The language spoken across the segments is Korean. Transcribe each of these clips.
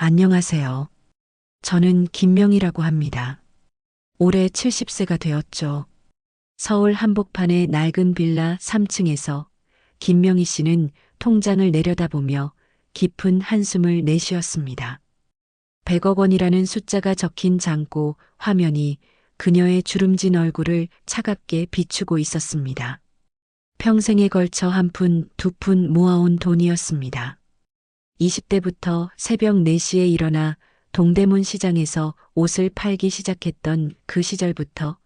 안녕하세요. 저는 김명이라고 합니다. 올해 70세가 되었죠. 서울 한복판의 낡은 빌라 3층에서 김명희 씨는 통장을 내려다보며 깊은 한숨을 내쉬었습니다. 100억 원이라는 숫자가 적힌 장고 화면이 그녀의 주름진 얼굴을 차갑게 비추고 있었습니다. 평생에 걸쳐 한 푼, 두 푼 모아온 돈이었습니다. 20대부터 새벽 4시에 일어나 동대문 시장에서 옷을 팔기 시작했던 그 시절부터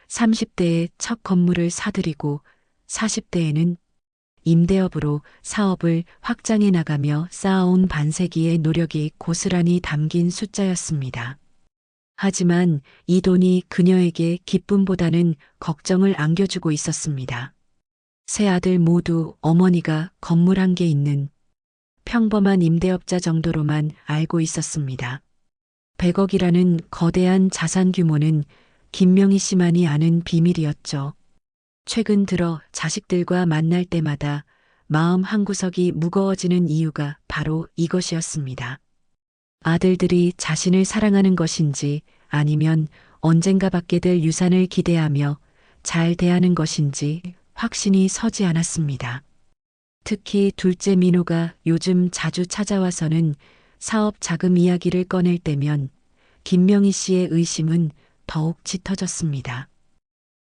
30대에 첫 건물을 사들이고 40대에는 임대업으로 사업을 확장해 나가며 쌓아온 반세기의 노력이 고스란히 담긴 숫자였습니다. 하지만 이 돈이 그녀에게 기쁨보다는 걱정을 안겨주고 있었습니다. 세 아들 모두 어머니가 건물 한 개 있는 평범한 임대업자 정도로만 알고 있었습니다. 100억이라는 거대한 자산 규모는 김명희 씨만이 아는 비밀이었죠. 최근 들어 자식들과 만날 때마다 마음 한구석이 무거워지는 이유가 바로 이것이었습니다. 아들들이 자신을 사랑하는 것인지 아니면 언젠가 받게 될 유산을 기대하며 잘 대하는 것인지 확신이 서지 않았습니다. 특히 둘째 민호가 요즘 자주 찾아와서는 사업 자금 이야기를 꺼낼 때면 김명희 씨의 의심은 더욱 짙어졌습니다.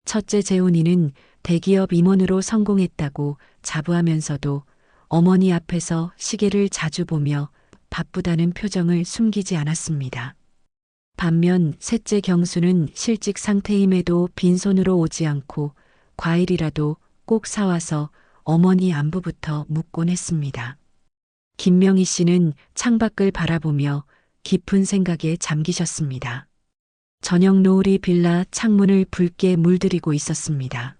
첫째 재훈이는 대기업 임원으로 성공했다고 자부하면서도 어머니 앞에서 시계를 자주 보며 바쁘다는 표정을 숨기지 않았습니다. 반면 셋째 경수는 실직 상태임에도 빈손으로 오지 않고 과일이라도 꼭 사와서 어머니 안부부터 묻곤 했습니다. 김명희 씨는 창밖을 바라보며 깊은 생각에 잠기셨습니다. 저녁 노을이 빌라 창문을 붉게 물들이고 있었습니다.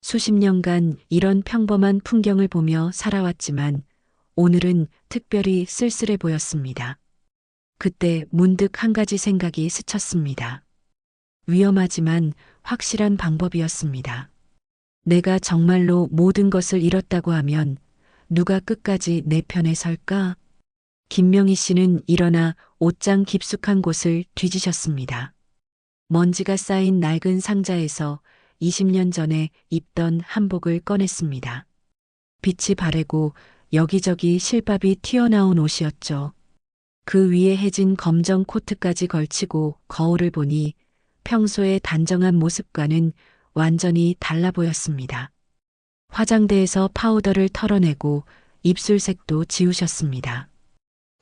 수십 년간 이런 평범한 풍경을 보며 살아왔지만 오늘은 특별히 쓸쓸해 보였습니다. 그때 문득 한 가지 생각이 스쳤습니다. 위험하지만 확실한 방법이었습니다. 내가 정말로 모든 것을 잃었다고 하면 누가 끝까지 내 편에 설까? 김명희 씨는 일어나 옷장 깊숙한 곳을 뒤지셨습니다. 먼지가 쌓인 낡은 상자에서 20년 전에 입던 한복을 꺼냈습니다. 빛이 바래고 여기저기 실밥이 튀어나온 옷이었죠. 그 위에 해진 검정 코트까지 걸치고 거울을 보니 평소의 단정한 모습과는 완전히 달라 보였습니다. 화장대에서 파우더를 털어내고 입술색도 지우셨습니다.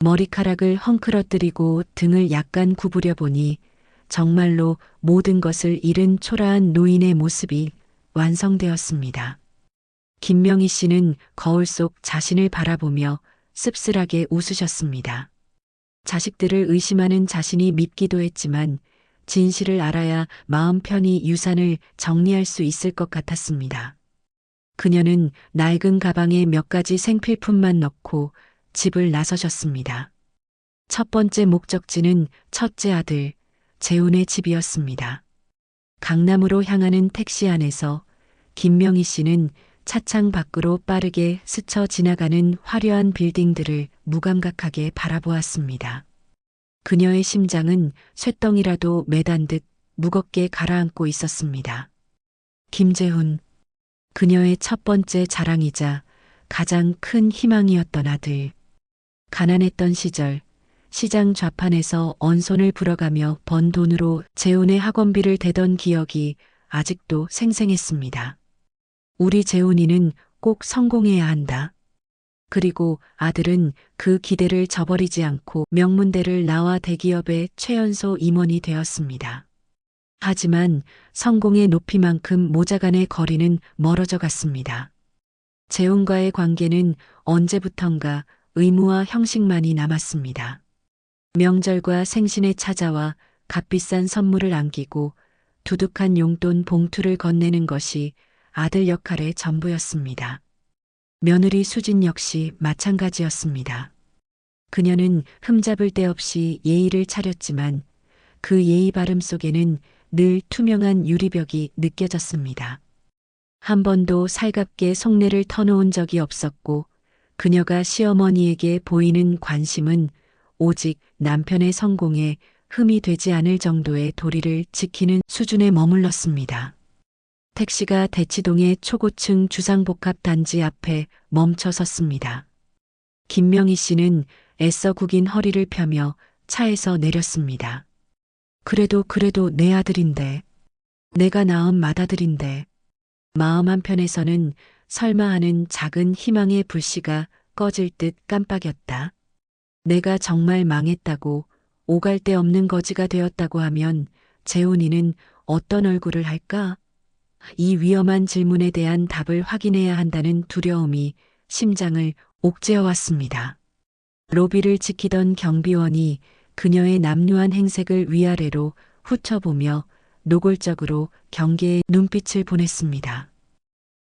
머리카락을 헝클어뜨리고 등을 약간 구부려 보니 정말로 모든 것을 잃은 초라한 노인의 모습이 완성되었습니다. 김명희 씨는 거울 속 자신을 바라보며 씁쓸하게 웃으셨습니다. 자식들을 의심하는 자신이 밉기도 했지만 진실을 알아야 마음 편히 유산을 정리할 수 있을 것 같았습니다. 그녀는 낡은 가방에 몇 가지 생필품만 넣고 집을 나서셨습니다. 첫 번째 목적지는 첫째 아들 재훈의 집이었습니다. 강남으로 향하는 택시 안에서 김명희 씨는 차창 밖으로 빠르게 스쳐 지나가는 화려한 빌딩들을 무감각하게 바라보았습니다. 그녀의 심장은 쇳덩이라도 매단 듯 무겁게 가라앉고 있었습니다. 김재훈, 그녀의 첫 번째 자랑이자 가장 큰 희망이었던 아들. 가난했던 시절 시장 좌판에서 언손을 불어가며 번 돈으로 재훈의 학원비를 대던 기억이 아직도 생생했습니다. 우리 재훈이는 꼭 성공해야 한다. 그리고 아들은 그 기대를 저버리지 않고 명문대를 나와 대기업의 최연소 임원이 되었습니다. 하지만 성공의 높이만큼 모자간의 거리는 멀어져 갔습니다. 재훈과의 관계는 언제부턴가 의무와 형식만이 남았습니다. 명절과 생신에 찾아와 값비싼 선물을 안기고 두둑한 용돈 봉투를 건네는 것이 아들 역할의 전부였습니다. 며느리 수진 역시 마찬가지였습니다. 그녀는 흠잡을 데 없이 예의를 차렸지만 그 예의 바름 속에는 늘 투명한 유리벽이 느껴졌습니다. 한 번도 살갑게 속내를 터놓은 적이 없었고 그녀가 시어머니에게 보이는 관심은 오직 남편의 성공에 흠이 되지 않을 정도의 도리를 지키는 수준에 머물렀습니다. 택시가 대치동의 초고층 주상복합단지 앞에 멈춰 섰습니다. 김명희 씨는 애써 구긴 허리를 펴며 차에서 내렸습니다. 그래도 내 아들인데, 내가 낳은 맏아들인데, 마음 한편에서는 설마 하는 작은 희망의 불씨가 꺼질 듯 깜빡였다. 내가 정말 망했다고, 오갈 데 없는 거지가 되었다고 하면 재훈이는 어떤 얼굴을 할까? 이 위험한 질문에 대한 답을 확인해야 한다는 두려움이 심장을 옥죄어 왔습니다. 로비를 지키던 경비원이 그녀의 남루한 행색을 위아래로 훑어보며 노골적으로 경계의 눈빛을 보냈습니다.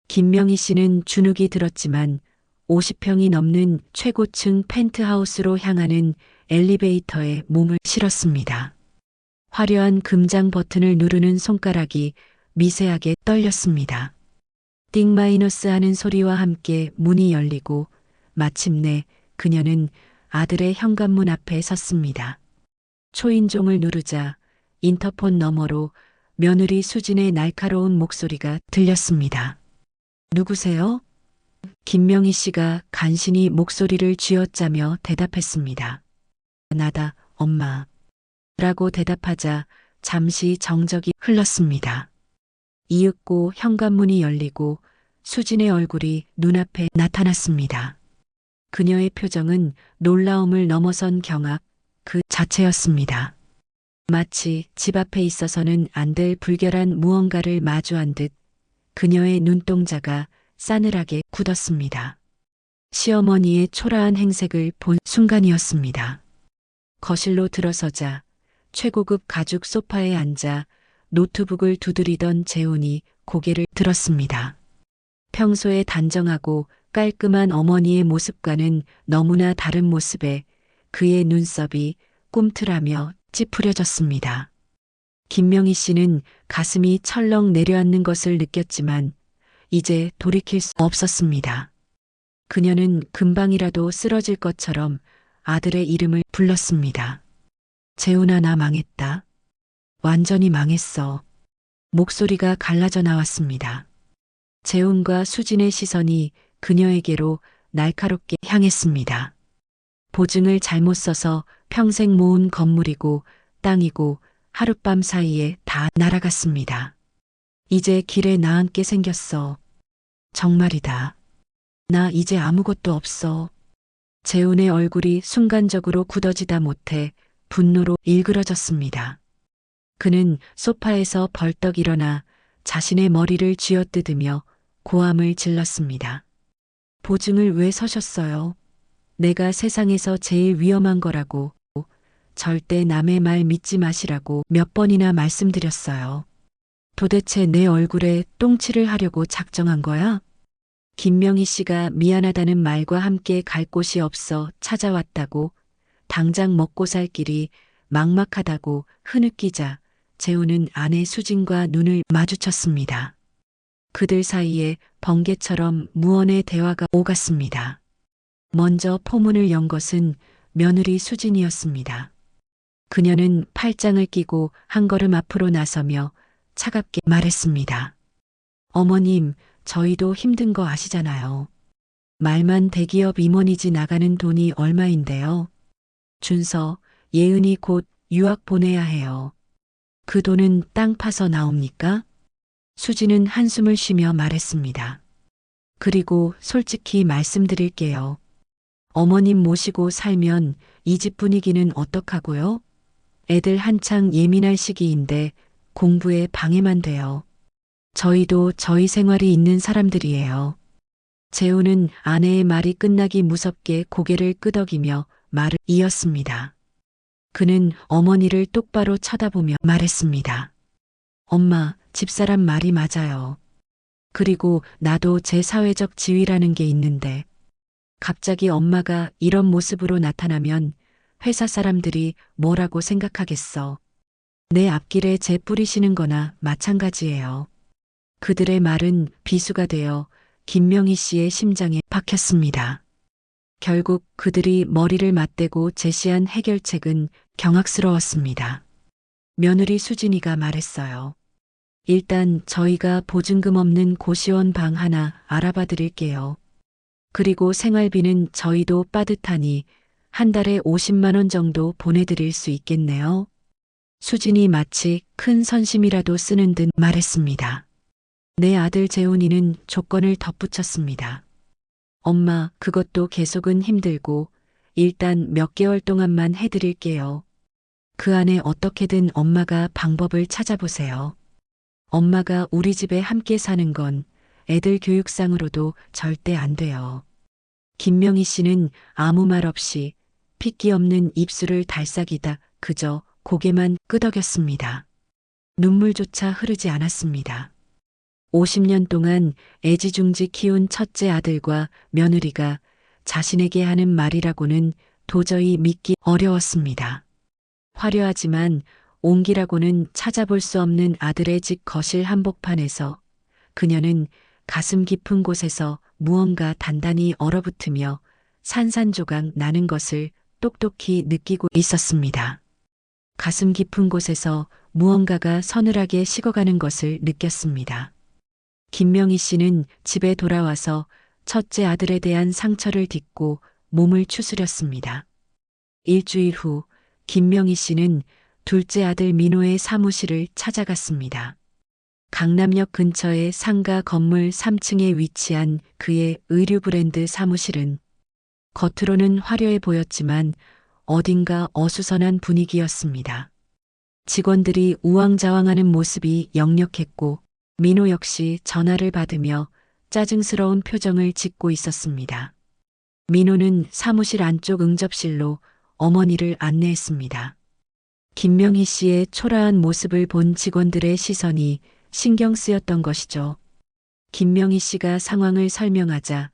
김명희 씨는 주눅이 들었지만 50평이 넘는 최고층 펜트하우스로 향하는 엘리베이터에 몸을 실었습니다. 화려한 금장 버튼을 누르는 손가락이 미세하게 떨렸습니다. 띵 마이너스 하는 소리와 함께 문이 열리고 마침내 그녀는 아들의 현관문 앞에 섰습니다. 초인종을 누르자 인터폰 너머로 며느리 수진의 날카로운 목소리가 들렸습니다. 누구세요? 김명희 씨가 간신히 목소리를 쥐어짜며 대답했습니다. 나다, 엄마. 라고 대답하자 잠시 정적이 흘렀습니다. 이윽고 현관문이 열리고 수진의 얼굴이 눈앞에 나타났습니다. 그녀의 표정은 놀라움을 넘어선 경악 그 자체였습니다. 마치 집 앞에 있어서는 안 될 불결한 무언가를 마주한 듯 그녀의 눈동자가 싸늘하게 굳었습니다. 시어머니의 초라한 행색을 본 순간이었습니다. 거실로 들어서자 최고급 가죽 소파에 앉아 노트북을 두드리던 재훈이 고개를 들었습니다. 평소에 단정하고 깔끔한 어머니의 모습과는 너무나 다른 모습에 그의 눈썹이 꿈틀하며 찌푸려졌습니다. 김명희 씨는 가슴이 철렁 내려앉는 것을 느꼈지만 이제 돌이킬 수 없었습니다. 그녀는 금방이라도 쓰러질 것처럼 아들의 이름을 불렀습니다. 재훈아, 나 망했다. 완전히 망했어. 목소리가 갈라져 나왔습니다. 재훈과 수진의 시선이 그녀에게로 날카롭게 향했습니다. 보증을 잘못 써서 평생 모은 건물이고 땅이고 하룻밤 사이에 다 날아갔습니다. 이제 길에 나앉게 생겼어. 정말이다. 나 이제 아무것도 없어. 재훈의 얼굴이 순간적으로 굳어지다 못해 분노로 일그러졌습니다. 그는 소파에서 벌떡 일어나 자신의 머리를 쥐어뜯으며 고함을 질렀습니다. 보증을 왜 서셨어요? 내가 세상에서 제일 위험한 거라고, 절대 남의 말 믿지 마시라고 몇 번이나 말씀드렸어요. 도대체 내 얼굴에 똥칠을 하려고 작정한 거야? 김명희 씨가 미안하다는 말과 함께 갈 곳이 없어 찾아왔다고, 당장 먹고 살 길이 막막하다고 흐느끼자 재훈은 아내 수진과 눈을 마주쳤습니다. 그들 사이에 번개처럼 무언의 대화가 오갔습니다. 먼저 포문을 연 것은 며느리 수진이었습니다. 그녀는 팔짱을 끼고 한 걸음 앞으로 나서며 차갑게 말했습니다. 어머님, 저희도 힘든 거 아시잖아요. 말만 대기업 임원이지 나가는 돈이 얼마인데요. 준서, 예은이 곧 유학 보내야 해요. 그 돈은 땅 파서 나옵니까? 수진은 한숨을 쉬며 말했습니다. 그리고 솔직히 말씀드릴게요. 어머님 모시고 살면 이 집 분위기는 어떡하고요? 애들 한창 예민할 시기인데 공부에 방해만 돼요. 저희도 저희 생활이 있는 사람들이에요. 재훈은 아내의 말이 끝나기 무섭게 고개를 끄덕이며 말을 이었습니다. 그는 어머니를 똑바로 쳐다보며 말했습니다. 엄마, 집사람 말이 맞아요. 그리고 나도 제 사회적 지위라는 게 있는데 갑자기 엄마가 이런 모습으로 나타나면 회사 사람들이 뭐라고 생각하겠어. 내 앞길에 재 뿌리시는 거나 마찬가지예요. 그들의 말은 비수가 되어 김명희 씨의 심장에 박혔습니다. 결국 그들이 머리를 맞대고 제시한 해결책은 경악스러웠습니다. 며느리 수진이가 말했어요. 일단 저희가 보증금 없는 고시원 방 하나 알아봐 드릴게요. 그리고 생활비는 저희도 빠듯하니 한 달에 50만 원 정도 보내드릴 수 있겠네요. 수진이 마치 큰 선심이라도 쓰는 듯 말했습니다. 내 아들 재훈이는 조건을 덧붙였습니다. 엄마, 그것도 계속은 힘들고 일단 몇 개월 동안만 해드릴게요. 그 안에 어떻게든 엄마가 방법을 찾아보세요. 엄마가 우리 집에 함께 사는 건 애들 교육상으로도 절대 안 돼요. 김명희 씨는 아무 말 없이 핏기 없는 입술을 달싹이다 그저 고개만 끄덕였습니다. 눈물조차 흐르지 않았습니다. 50년 동안 애지중지 키운 첫째 아들과 며느리가 자신에게 하는 말이라고는 도저히 믿기 어려웠습니다. 화려하지만 온기라고는 찾아볼 수 없는 아들의 집 거실 한복판에서 그녀는 가슴 깊은 곳에서 무언가 단단히 얼어붙으며 산산조각 나는 것을 똑똑히 느끼고 있었습니다. 가슴 깊은 곳에서 무언가가 서늘하게 식어가는 것을 느꼈습니다. 김명희 씨는 집에 돌아와서 첫째 아들에 대한 상처를 딛고 몸을 추스렸습니다. 일주일 후 김명희 씨는 둘째 아들 민호의 사무실을 찾아갔습니다. 강남역 근처의 상가 건물 3층에 위치한 그의 의류 브랜드 사무실은 겉으로는 화려해 보였지만 어딘가 어수선한 분위기였습니다. 직원들이 우왕좌왕하는 모습이 역력했고 민호 역시 전화를 받으며 짜증스러운 표정을 짓고 있었습니다. 민호는 사무실 안쪽 응접실로 어머니를 안내했습니다. 김명희 씨의 초라한 모습을 본 직원들의 시선이 신경 쓰였던 것이죠. 김명희 씨가 상황을 설명하자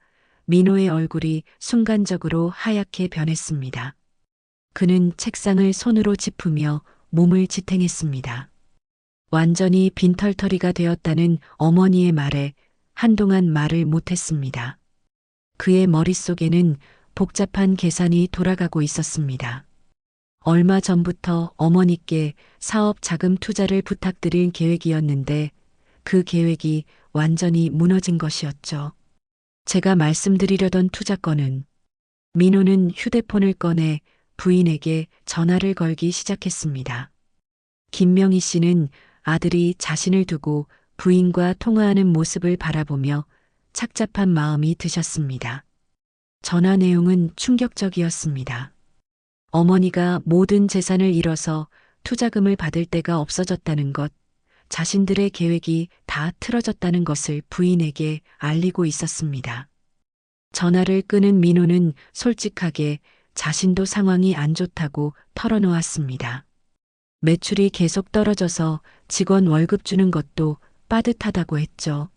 민호의 얼굴이 순간적으로 하얗게 변했습니다. 그는 책상을 손으로 짚으며 몸을 지탱했습니다. 완전히 빈털터리가 되었다는 어머니의 말에 한동안 말을 못했습니다. 그의 머릿속에는 복잡한 계산이 돌아가고 있었습니다. 얼마 전부터 어머니께 사업 자금 투자를 부탁드릴 계획이었는데 그 계획이 완전히 무너진 것이었죠. 제가 말씀드리려던 투자건은 민호는 휴대폰을 꺼내 부인에게 전화를 걸기 시작했습니다. 김명희 씨는 아들이 자신을 두고 부인과 통화하는 모습을 바라보며 착잡한 마음이 드셨습니다. 전화 내용은 충격적이었습니다. 어머니가 모든 재산을 잃어서 투자금을 받을 데가 없어졌다는 것, 자신들의 계획이 다 틀어졌다는 것을 부인에게 알리고 있었습니다. 전화를 끄는 민호는 솔직하게 자신도 상황이 안 좋다고 털어놓았습니다. 매출이 계속 떨어져서 직원 월급 주는 것도 빠듯하다고 했죠.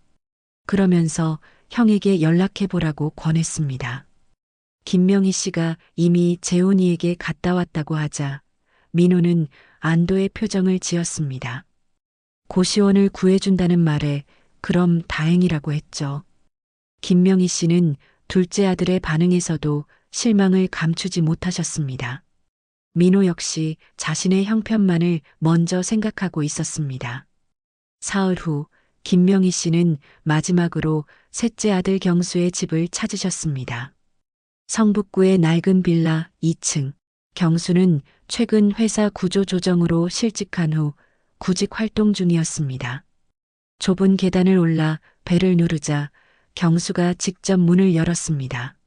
그러면서 형에게 연락해보라고 권했습니다. 김명희 씨가 이미 재훈이에게 갔다 왔다고 하자 민호는 안도의 표정을 지었습니다. 고시원을 구해준다는 말에 그럼 다행이라고 했죠. 김명희 씨는 둘째 아들의 반응에서도 실망을 감추지 못하셨습니다. 민호 역시 자신의 형편만을 먼저 생각하고 있었습니다. 사흘 후 김명희 씨는 마지막으로 셋째 아들 경수의 집을 찾으셨습니다. 성북구의 낡은 빌라 2층. 경수는 최근 회사 구조 조정으로 실직한 후 구직 활동 중이었습니다. 좁은 계단을 올라 벨을 누르자 경수가 직접 문을 열었습니다.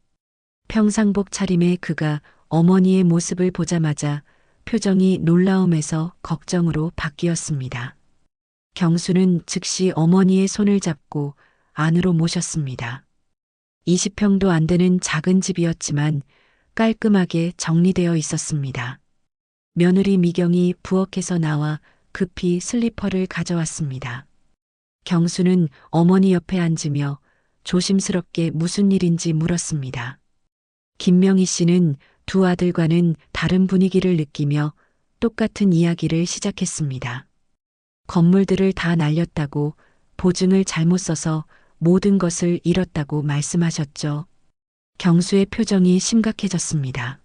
평상복 차림의 그가 어머니의 모습을 보자마자 표정이 놀라움에서 걱정으로 바뀌었습니다. 경수는 즉시 어머니의 손을 잡고 안으로 모셨습니다. 20평도 안 되는 작은 집이었지만 깔끔하게 정리되어 있었습니다. 며느리 미경이 부엌에서 나와 급히 슬리퍼를 가져왔습니다. 경수는 어머니 옆에 앉으며 조심스럽게 무슨 일인지 물었습니다. 김명희 씨는 두 아들과는 다른 분위기를 느끼며 똑같은 이야기를 시작했습니다. 건물들을 다 날렸다고, 보증을 잘못 써서 모든 것을 잃었다고 말씀하셨죠. 경수의 표정이 심각해졌습니다.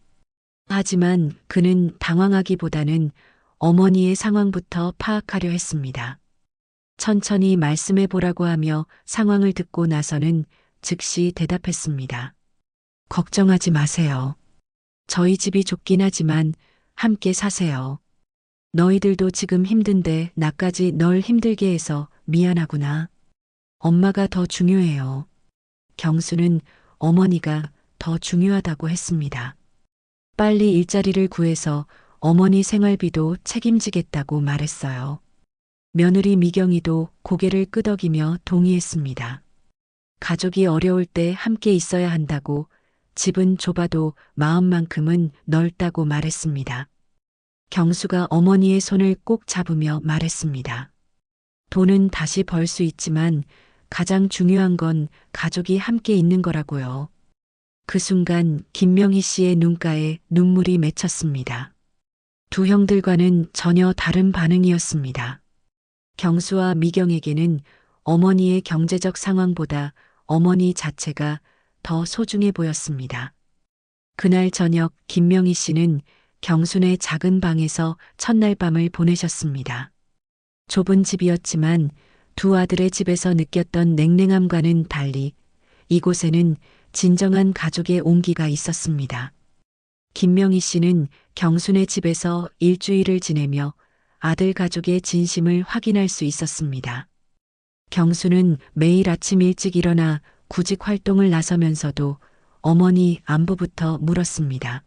하지만 그는 당황하기보다는 어머니의 상황부터 파악하려 했습니다. 천천히 말씀해 보라고 하며 상황을 듣고 나서는 즉시 대답했습니다. 걱정하지 마세요. 저희 집이 좁긴 하지만 함께 사세요. 너희들도 지금 힘든데 나까지 널 힘들게 해서 미안하구나. 엄마가 더 중요해요. 경수는 어머니가 더 중요하다고 했습니다. 빨리 일자리를 구해서 어머니 생활비도 책임지겠다고 말했어요. 며느리 미경이도 고개를 끄덕이며 동의했습니다. 가족이 어려울 때 함께 있어야 한다고, 집은 좁아도 마음만큼은 넓다고 말했습니다. 경수가 어머니의 손을 꼭 잡으며 말했습니다. 돈은 다시 벌 수 있지만 가장 중요한 건 가족이 함께 있는 거라고요. 그 순간 김명희 씨의 눈가에 눈물이 맺혔습니다. 두 형들과는 전혀 다른 반응이었습니다. 경수와 미경에게는 어머니의 경제적 상황보다 어머니 자체가 더 소중해 보였습니다. 그날 저녁 김명희 씨는 경순의 작은 방에서 첫날 밤을 보내셨습니다. 좁은 집이었지만 두 아들의 집에서 느꼈던 냉랭함과는 달리 이곳에는 진정한 가족의 온기가 있었습니다. 김명희 씨는 경순의 집에서 일주일을 지내며 아들 가족의 진심을 확인할 수 있었습니다. 경수는 매일 아침 일찍 일어나 구직 활동을 나서면서도 어머니 안부부터 물었습니다.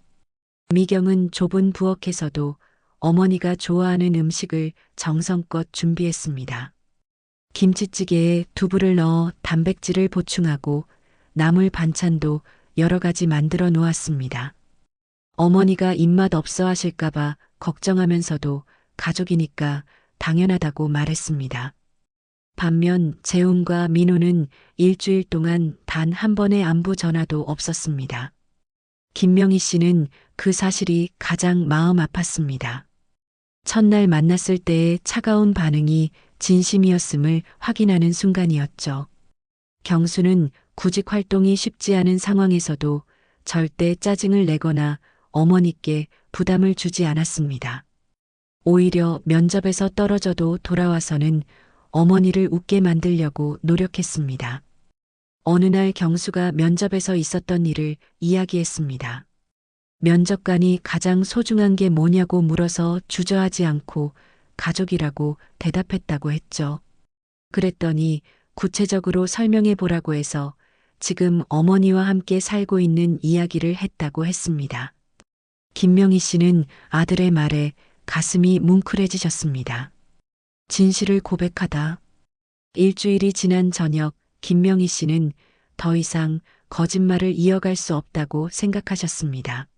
미경은 좁은 부엌에서도 어머니가 좋아하는 음식을 정성껏 준비했습니다. 김치찌개에 두부를 넣어 단백질을 보충하고 나물 반찬도 여러 가지 만들어 놓았습니다. 어머니가 입맛 없어 하실까봐 걱정하면서도 가족이니까 당연하다고 말했습니다. 반면 재훈과 민호는 일주일 동안 단 한 번의 안부 전화도 없었습니다. 김명희 씨는 그 사실이 가장 마음 아팠습니다. 첫날 만났을 때의 차가운 반응이 진심이었음을 확인하는 순간이었죠. 경수는 구직 활동이 쉽지 않은 상황에서도 절대 짜증을 내거나 어머니께 부담을 주지 않았습니다. 오히려 면접에서 떨어져도 돌아와서는 어머니를 웃게 만들려고 노력했습니다. 어느 날 경수가 면접에서 있었던 일을 이야기했습니다. 면접관이 가장 소중한 게 뭐냐고 물어서 주저하지 않고 가족이라고 대답했다고 했죠. 그랬더니 구체적으로 설명해 보라고 해서 지금 어머니와 함께 살고 있는 이야기를 했다고 했습니다. 김명희 씨는 아들의 말에 가슴이 뭉클해지셨습니다. 진실을 고백하다. 일주일이 지난 저녁 김명희 씨는 더 이상 거짓말을 이어갈 수 없다고 생각하셨습니다.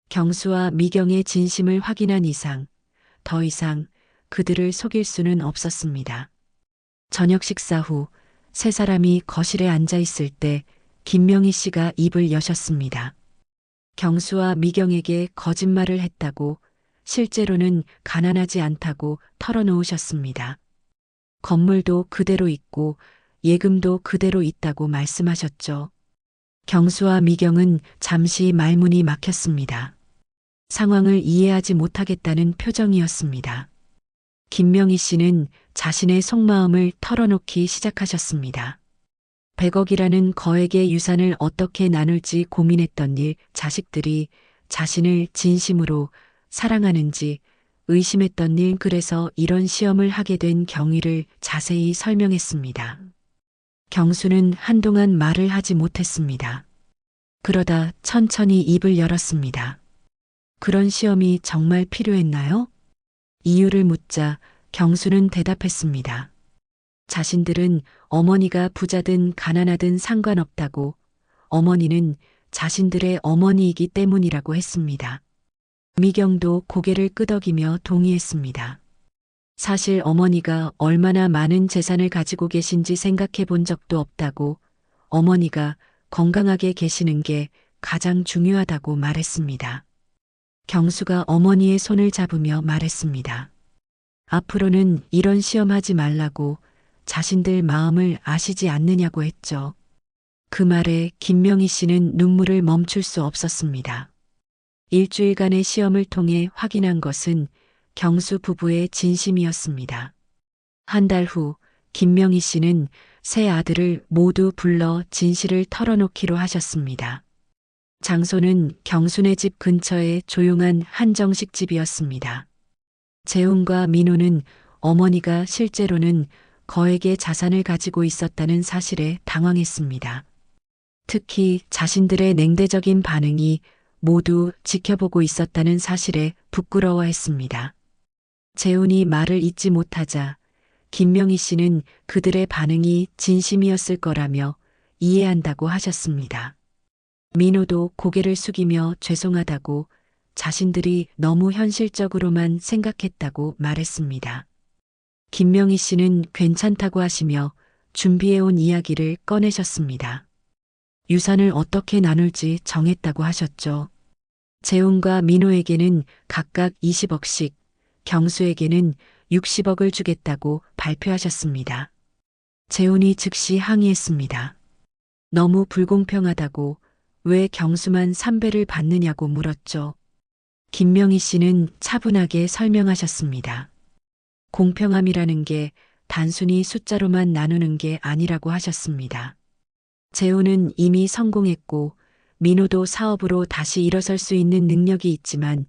경수와 미경의 진심을 확인한 이상 더 이상 그들을 속일 수는 없었습니다. 저녁 식사 후 세 사람이 거실에 앉아 있을 때 김명희 씨가 입을 여셨습니다. 경수와 미경에게 거짓말을 했다고, 실제로는 가난하지 않다고 털어놓으셨습니다. 건물도 그대로 있고 예금도 그대로 있다고 말씀하셨죠. 경수와 미경은 잠시 말문이 막혔습니다. 상황을 이해하지 못하겠다는 표정이었습니다. 김명희 씨는 자신의 속마음을 털어놓기 시작하셨습니다. 100억이라는 거액의 유산을 어떻게 나눌지 고민했던 일, 자식들이 자신을 진심으로 사랑하는지 의심했던 일, 그래서 이런 시험을 하게 된 경위를 자세히 설명했습니다. 경수는 한동안 말을 하지 못했습니다. 그러다 천천히 입을 열었습니다. 그런 시험이 정말 필요했나요? 이유를 묻자 경수는 대답했습니다. 자신들은 어머니가 부자든 가난하든 상관없다고, 어머니는 자신들의 어머니이기 때문이라고 했습니다. 미경도 고개를 끄덕이며 동의했습니다. 사실 어머니가 얼마나 많은 재산을 가지고 계신지 생각해 본 적도 없다고, 어머니가 건강하게 계시는 게 가장 중요하다고 말했습니다. 경수가 어머니의 손을 잡으며 말했습니다. 앞으로는 이런 시험하지 말라고, 자신들 마음을 아시지 않느냐고 했죠. 그 말에 김명희 씨는 눈물을 멈출 수 없었습니다. 일주일간의 시험을 통해 확인한 것은 경수 부부의 진심이었습니다. 한 달 후 김명희 씨는 세 아들을 모두 불러 진실을 털어놓기로 하셨습니다. 장소는 경순의 집 근처의 조용한 한정식 집이었습니다. 재훈과 민호는 어머니가 실제로는 거액의 자산을 가지고 있었다는 사실에 당황했습니다. 특히 자신들의 냉대적인 반응이 모두 지켜보고 있었다는 사실에 부끄러워했습니다. 재훈이 말을 잇지 못하자 김명희 씨는 그들의 반응이 진심이었을 거라며 이해한다고 하셨습니다. 민호도 고개를 숙이며 죄송하다고 자신들이 너무 현실적으로만 생각했다고 말했습니다. 김명희 씨는 괜찮다고 하시며 준비해온 이야기를 꺼내셨습니다. 유산을 어떻게 나눌지 정했다고 하셨죠. 재훈과 민호에게는 각각 20억씩, 경수에게는 60억을 주겠다고 발표하셨습니다. 재훈이 즉시 항의했습니다. 너무 불공평하다고 왜 경수만 3배를 받느냐고 물었죠. 김명희 씨는 차분하게 설명하셨습니다. 공평함이라는 게 단순히 숫자로만 나누는 게 아니라고 하셨습니다. 재훈은 이미 성공했고 민호도 사업으로 다시 일어설 수 있는 능력이 있지만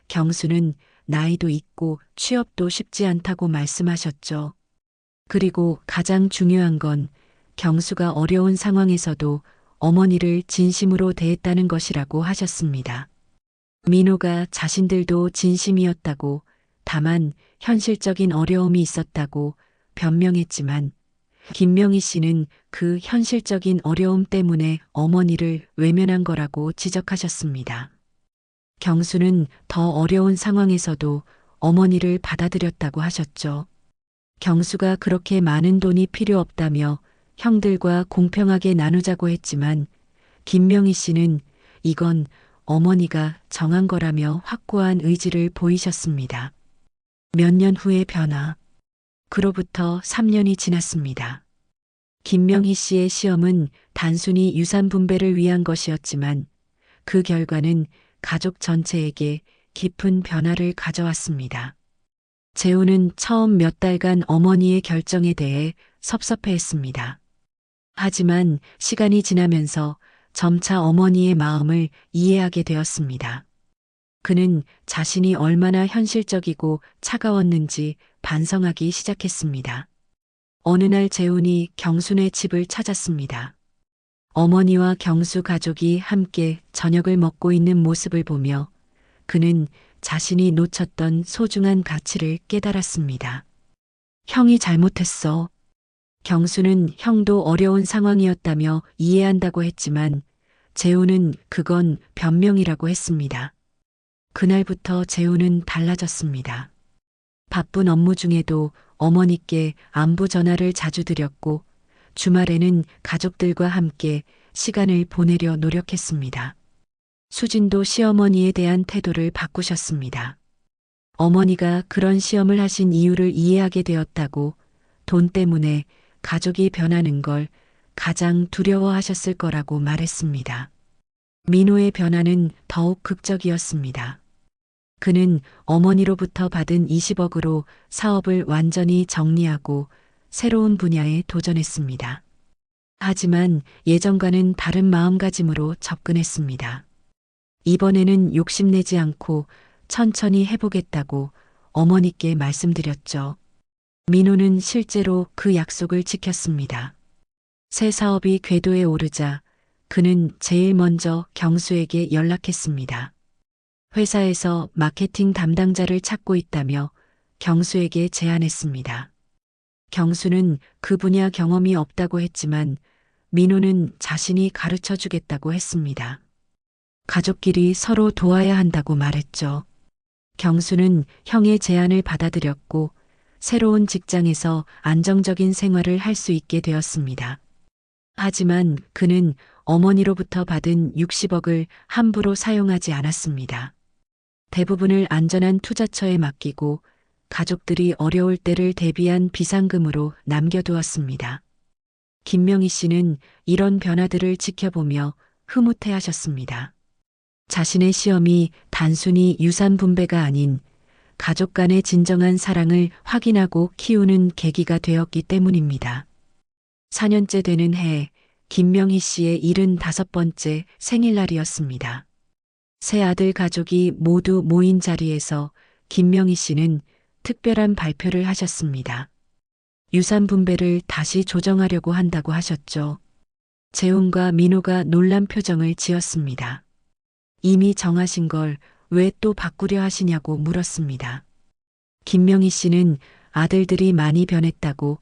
경수는 나이도 있고 취업도 쉽지 않다고 말씀하셨죠. 그리고 가장 중요한 건 경수가 어려운 상황에서도 어머니를 진심으로 대했다는 것이라고 하셨습니다. 민호가 자신들도 진심이었다고, 다만 현실적인 어려움이 있었다고 변명했지만 김명희 씨는 그 현실적인 어려움 때문에 어머니를 외면한 거라고 지적하셨습니다. 경수는 더 어려운 상황에서도 어머니를 받아들였다고 하셨죠. 경수가 그렇게 많은 돈이 필요 없다며 형들과 공평하게 나누자고 했지만 김명희 씨는 이건 어머니가 정한 거라며 확고한 의지를 보이셨습니다. 몇 년 후의 변화. 그로부터 3년이 지났습니다. 김명희 씨의 시험은 단순히 유산 분배를 위한 것이었지만 그 결과는 가족 전체에게 깊은 변화를 가져왔습니다. 재훈은 처음 몇 달간 어머니의 결정에 대해 섭섭해했습니다. 하지만 시간이 지나면서 점차 어머니의 마음을 이해하게 되었습니다. 그는 자신이 얼마나 현실적이고 차가웠는지 반성하기 시작했습니다. 어느 날 재훈이 경순의 집을 찾았습니다. 어머니와 경수 가족이 함께 저녁을 먹고 있는 모습을 보며 그는 자신이 놓쳤던 소중한 가치를 깨달았습니다. 형이 잘못했어. 경수는 형도 어려운 상황이었다며 이해한다고 했지만 재훈은 그건 변명이라고 했습니다. 그날부터 재훈은 달라졌습니다. 바쁜 업무 중에도 어머니께 안부 전화를 자주 드렸고 주말에는 가족들과 함께 시간을 보내려 노력했습니다. 수진도 시어머니에 대한 태도를 바꾸셨습니다. 어머니가 그런 시험을 하신 이유를 이해하게 되었다고, 돈 때문에 가족이 변하는 걸 가장 두려워하셨을 거라고 말했습니다. 민호의 변화는 더욱 극적이었습니다. 그는 어머니로부터 받은 20억으로 사업을 완전히 정리하고 새로운 분야에 도전했습니다. 하지만 예전과는 다른 마음가짐으로 접근했습니다. 이번에는 욕심내지 않고 천천히 해보겠다고 어머니께 말씀드렸죠. 민호는 실제로 그 약속을 지켰습니다. 새 사업이 궤도에 오르자 그는 제일 먼저 경수에게 연락했습니다. 회사에서 마케팅 담당자를 찾고 있다며 경수에게 제안했습니다. 경수는 그 분야 경험이 없다고 했지만 민호는 자신이 가르쳐 주겠다고 했습니다. 가족끼리 서로 도와야 한다고 말했죠. 경수는 형의 제안을 받아들였고 새로운 직장에서 안정적인 생활을 할 수 있게 되었습니다. 하지만 그는 어머니로부터 받은 60억을 함부로 사용하지 않았습니다. 대부분을 안전한 투자처에 맡기고 가족들이 어려울 때를 대비한 비상금으로 남겨두었습니다. 김명희 씨는 이런 변화들을 지켜보며 흐뭇해하셨습니다. 자신의 시험이 단순히 유산 분배가 아닌 가족 간의 진정한 사랑을 확인하고 키우는 계기가 되었기 때문입니다. 4년째 되는 해, 김명희 씨의 75번째 생일날이었습니다. 세 아들 가족이 모두 모인 자리에서 김명희 씨는 특별한 발표를 하셨습니다. 유산 분배를 다시 조정하려고 한다고 하셨죠. 재훈과 민호가 놀란 표정을 지었습니다. 이미 정하신 걸 왜 또 바꾸려 하시냐고 물었습니다. 김명희 씨는 아들들이 많이 변했다고,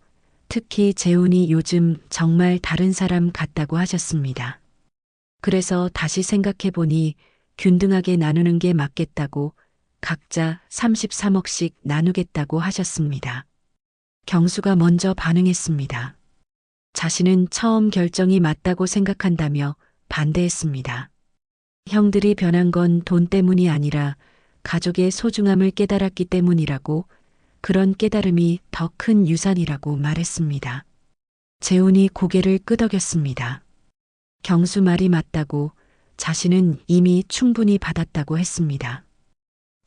특히 재훈이 요즘 정말 다른 사람 같다고 하셨습니다. 그래서 다시 생각해보니 균등하게 나누는 게 맞겠다고 각자 33억씩 나누겠다고 하셨습니다. 경수가 먼저 반응했습니다. 자신은 처음 결정이 맞다고 생각한다며 반대했습니다. 형들이 변한 건 돈 때문이 아니라 가족의 소중함을 깨달았기 때문이라고, 그런 깨달음이 더 큰 유산이라고 말했습니다. 재훈이 고개를 끄덕였습니다. 경수 말이 맞다고, 자신은 이미 충분히 받았다고 했습니다.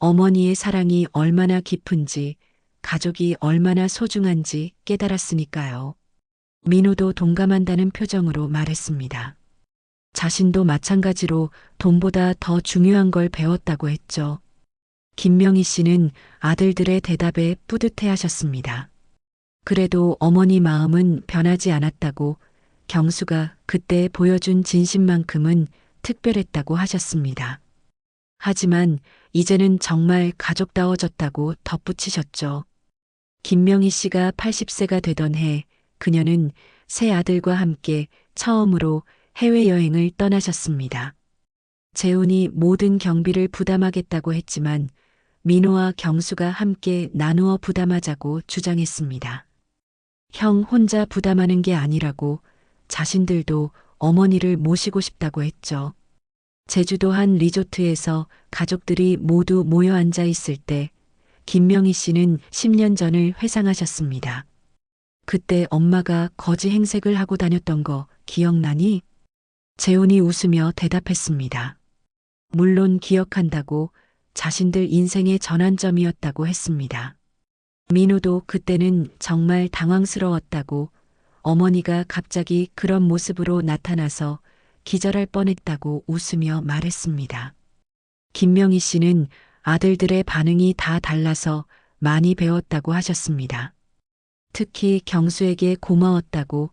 어머니의 사랑이 얼마나 깊은지, 가족이 얼마나 소중한지 깨달았으니까요. 민호도 동감한다는 표정으로 말했습니다. 자신도 마찬가지로 돈보다 더 중요한 걸 배웠다고 했죠. 김명희 씨는 아들들의 대답에 뿌듯해 하셨습니다. 그래도 어머니 마음은 변하지 않았다고, 경수가 그때 보여준 진심만큼은 특별했다고 하셨습니다. 하지만 이제는 정말 가족다워졌다고 덧붙이셨죠. 김명희 씨가 80세가 되던 해, 그녀는 세 아들과 함께 처음으로 해외여행을 떠나셨습니다. 재훈이 모든 경비를 부담하겠다고 했지만 민호와 경수가 함께 나누어 부담하자고 주장했습니다. 형 혼자 부담하는 게 아니라고, 자신들도 어머니를 모시고 싶다고 했죠. 제주도 한 리조트에서 가족들이 모두 모여 앉아 있을 때 김명희 씨는 10년 전을 회상하셨습니다. 그때 엄마가 거지 행색을 하고 다녔던 거 기억나니? 재훈이 웃으며 대답했습니다. 물론 기억한다고, 자신들 인생의 전환점이었다고 했습니다. 민호도 그때는 정말 당황스러웠다고, 어머니가 갑자기 그런 모습으로 나타나서 기절할 뻔했다고 웃으며 말했습니다. 김명희 씨는 아들들의 반응이 다 달라서 많이 배웠다고 하셨습니다. 특히 경수에게 고마웠다고,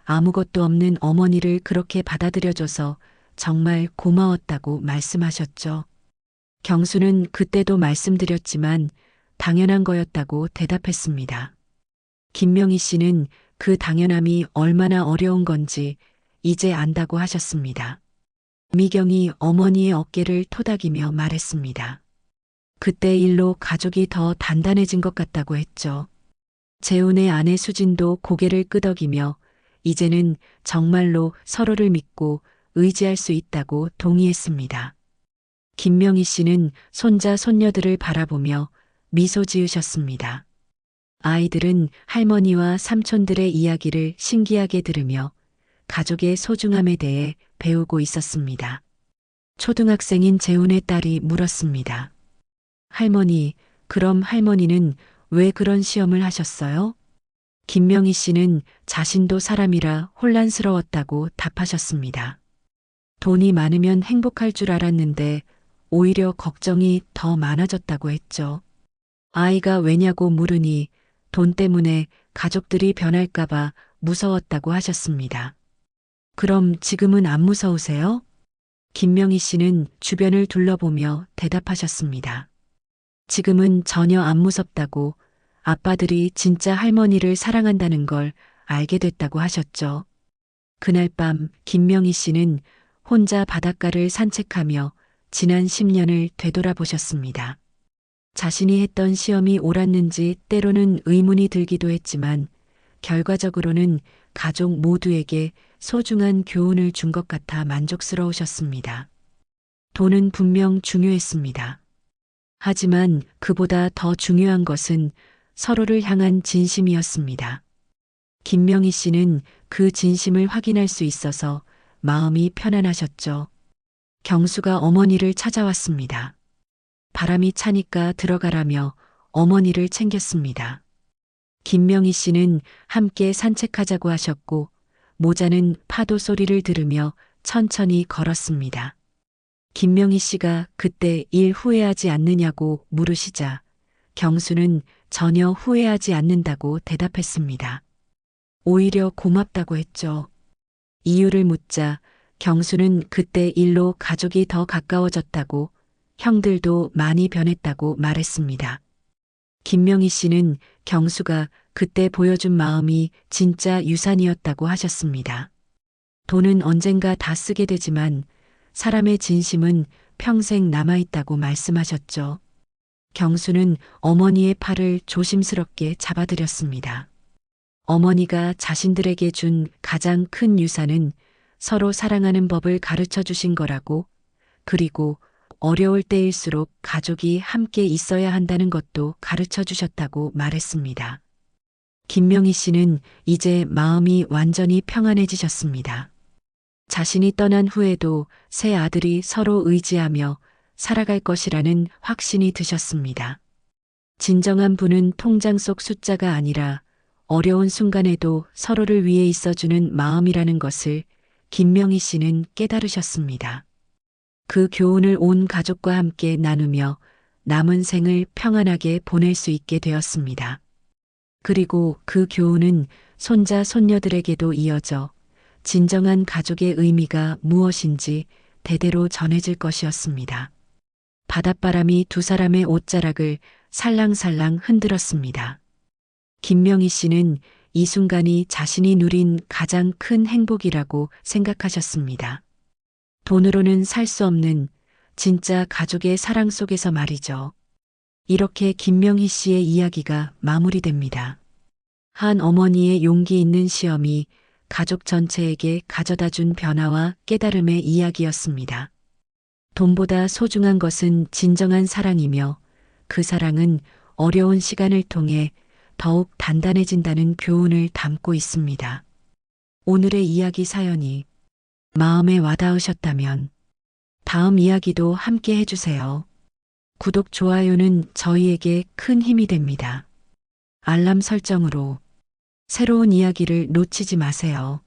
아무것도 없는 어머니를 그렇게 받아들여줘서 정말 고마웠다고 말씀하셨죠. 경수는 그때도 말씀드렸지만 당연한 거였다고 대답했습니다. 김명희 씨는 그 당연함이 얼마나 어려운 건지 이제 안다고 하셨습니다. 미경이 어머니의 어깨를 토닥이며 말했습니다. 그때 일로 가족이 더 단단해진 것 같다고 했죠. 재훈의 아내 수진도 고개를 끄덕이며 이제는 정말로 서로를 믿고 의지할 수 있다고 동의했습니다. 김명희 씨는 손자 손녀들을 바라보며 미소 지으셨습니다. 아이들은 할머니와 삼촌들의 이야기를 신기하게 들으며 가족의 소중함에 대해 배우고 있었습니다. 초등학생인 재훈의 딸이 물었습니다. 할머니, 그럼 할머니는 왜 그런 시험을 하셨어요? 김명희 씨는 자신도 사람이라 혼란스러웠다고 답하셨습니다. 돈이 많으면 행복할 줄 알았는데 오히려 걱정이 더 많아졌다고 했죠. 아이가 왜냐고 물으니 돈 때문에 가족들이 변할까봐 무서웠다고 하셨습니다. 그럼 지금은 안 무서우세요? 김명희 씨는 주변을 둘러보며 대답하셨습니다. 지금은 전혀 안 무섭다고, 아빠들이 진짜 할머니를 사랑한다는 걸 알게 됐다고 하셨죠. 그날 밤 김명희 씨는 혼자 바닷가를 산책하며 지난 10년을 되돌아보셨습니다. 자신이 했던 시험이 옳았는지 때로는 의문이 들기도 했지만 결과적으로는 가족 모두에게 소중한 교훈을 준 것 같아 만족스러우셨습니다. 돈은 분명 중요했습니다. 하지만 그보다 더 중요한 것은 서로를 향한 진심이었습니다. 김명희 씨는 그 진심을 확인할 수 있어서 마음이 편안하셨죠. 경수가 어머니를 찾아왔습니다. 바람이 차니까 들어가라며 어머니를 챙겼습니다. 김명희 씨는 함께 산책하자고 하셨고 모자는 파도 소리를 들으며 천천히 걸었습니다. 김명희 씨가 그때 일 후회하지 않느냐고 물으시자 경수는 전혀 후회하지 않는다고 대답했습니다. 오히려 고맙다고 했죠. 이유를 묻자 경수는 그때 일로 가족이 더 가까워졌다고 형들도 많이 변했다고 말했습니다. 김명희 씨는 경수가 그때 보여준 마음이 진짜 유산이었다고 하셨습니다. 돈은 언젠가 다 쓰게 되지만 사람의 진심은 평생 남아있다고 말씀하셨죠. 경수는 어머니의 팔을 조심스럽게 잡아드렸습니다. 어머니가 자신들에게 준 가장 큰 유산은 서로 사랑하는 법을 가르쳐 주신 거라고, 그리고 어려울 때일수록 가족이 함께 있어야 한다는 것도 가르쳐 주셨다고 말했습니다. 김명희 씨는 이제 마음이 완전히 평안해지셨습니다. 자신이 떠난 후에도 세 아들이 서로 의지하며 살아갈 것이라는 확신이 드셨습니다. 진정한 부는 통장 속 숫자가 아니라 어려운 순간에도 서로를 위해 있어주는 마음이라는 것을 김명희 씨는 깨달으셨습니다. 그 교훈을 온 가족과 함께 나누며 남은 생을 평안하게 보낼 수 있게 되었습니다. 그리고 그 교훈은 손자, 손녀들에게도 이어져 진정한 가족의 의미가 무엇인지 대대로 전해질 것이었습니다. 바닷바람이 두 사람의 옷자락을 살랑살랑 흔들었습니다. 김명희 씨는 이 순간이 자신이 누린 가장 큰 행복이라고 생각하셨습니다. 돈으로는 살 수 없는 진짜 가족의 사랑 속에서 말이죠. 이렇게 김명희 씨의 이야기가 마무리됩니다. 한 어머니의 용기 있는 시험이 가족 전체에게 가져다 준 변화와 깨달음의 이야기였습니다. 돈보다 소중한 것은 진정한 사랑이며 그 사랑은 어려운 시간을 통해 더욱 단단해진다는 교훈을 담고 있습니다. 오늘의 이야기 사연이 마음에 와닿으셨다면 다음 이야기도 함께 해주세요. 구독, 좋아요는 저희에게 큰 힘이 됩니다. 알람 설정으로 새로운 이야기를 놓치지 마세요.